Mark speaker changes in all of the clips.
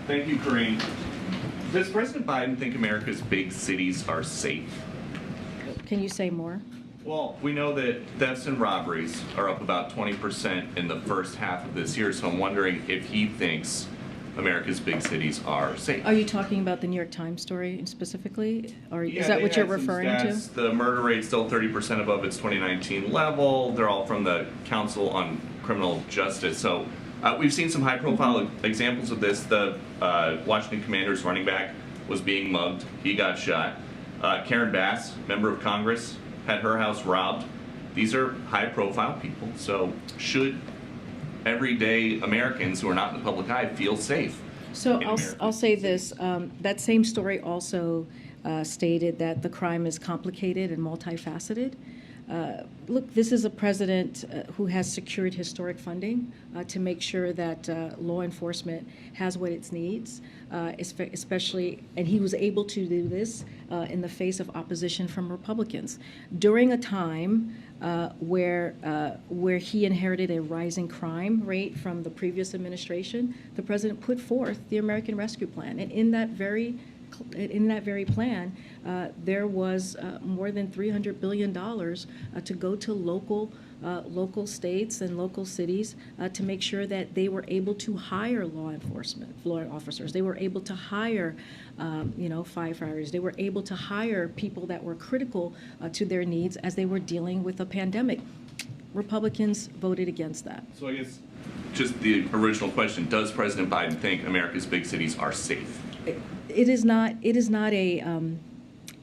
Speaker 1: Thank you, Kareem. Does President Biden think America's big cities are safe?
Speaker 2: Can you say more?
Speaker 1: Well, we know that thefts and robberies are up about 20% in the first half of this year, so I'm wondering if he thinks America's big cities are safe.
Speaker 2: Are you talking about the New York Times story specifically? Or
Speaker 1: Yeah,
Speaker 2: is that
Speaker 1: they
Speaker 2: what you're
Speaker 1: had some
Speaker 2: referring
Speaker 1: stats.
Speaker 2: to?
Speaker 1: The murder rate's still 30% above its 2019 level. They're all from the Council on Criminal Justice. So we've seen some high-profile examples of this. The Washington Commanders running back was being mugged. He got shot. Karen Bass, member of Congress, had her house robbed. These are high-profile people. So should everyday Americans who are not in the public eye feel safe?
Speaker 2: So I'll say this. That same story also stated that the crime is complicated and multifaceted. Look, this is a president who has secured historic funding to make sure that law enforcement has what it needs, especially, and he was able to do this in the face of opposition from Republicans during a time where he inherited a rising crime rate from the previous administration. The president put forth the American Rescue Plan, and in that very plan, there was more than $300 billion to go to local states and local cities to make sure that they were able to hire law officers. They were able to hire, firefighters. They were able to hire people that were critical to their needs as they were dealing with a pandemic. Republicans voted against that.
Speaker 1: So I guess just the original question, does President Biden think America's big cities are safe?
Speaker 2: It is not a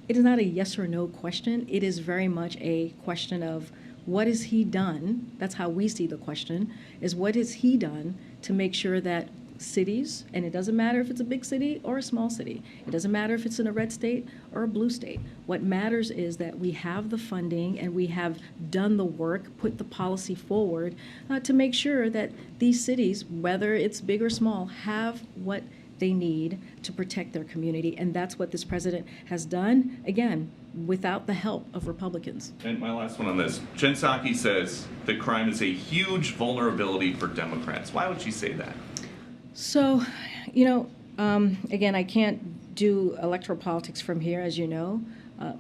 Speaker 2: yes or no question. It is very much a question of what has he done? That's how we see the question, is what has he done to make sure that cities, and it doesn't matter if it's a big city or a small city. It doesn't matter if it's in a red state or a blue state. What matters is that we have the funding and we have done the work, put the policy forward to make sure that these cities, whether it's big or small, have what they need to protect their community. And that's what this president has done, again, without the help of Republicans.
Speaker 1: And my last one on this. Jen Psaki says that crime is a huge vulnerability for Democrats. Why would she say that?
Speaker 2: So, again, I can't do electoral politics from here, as you know,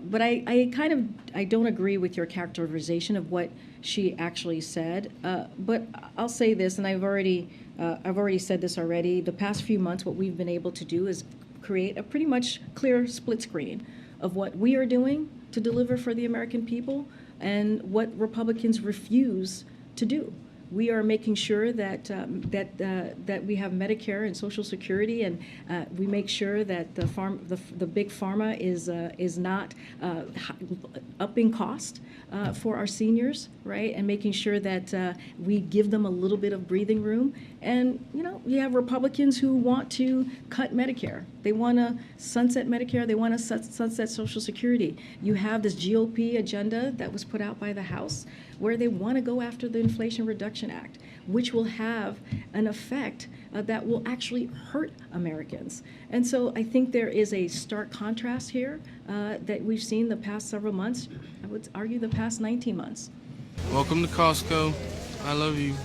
Speaker 2: but I don't agree with your characterization of what she actually said. But I'll say this, and I've already said this already. The past few months, what we've been able to do is create a pretty much clear split screen of what we are doing to deliver for the American people and what Republicans refuse to do. We are making sure that we have Medicare and Social Security, and we make sure that the big pharma is not upping cost for our seniors, right? And making sure that we give them a little bit of breathing room. And you have Republicans who want to cut Medicare. They want to sunset Medicare. They want to sunset Social Security. You have this GOP agenda that was put out by the House, where they want to go after the Inflation Reduction Act, which will have an effect that will actually hurt Americans. And so I think there is a stark contrast here that we've seen the past several months. I would argue the past 19 months.
Speaker 3: Welcome to Costco. I love you.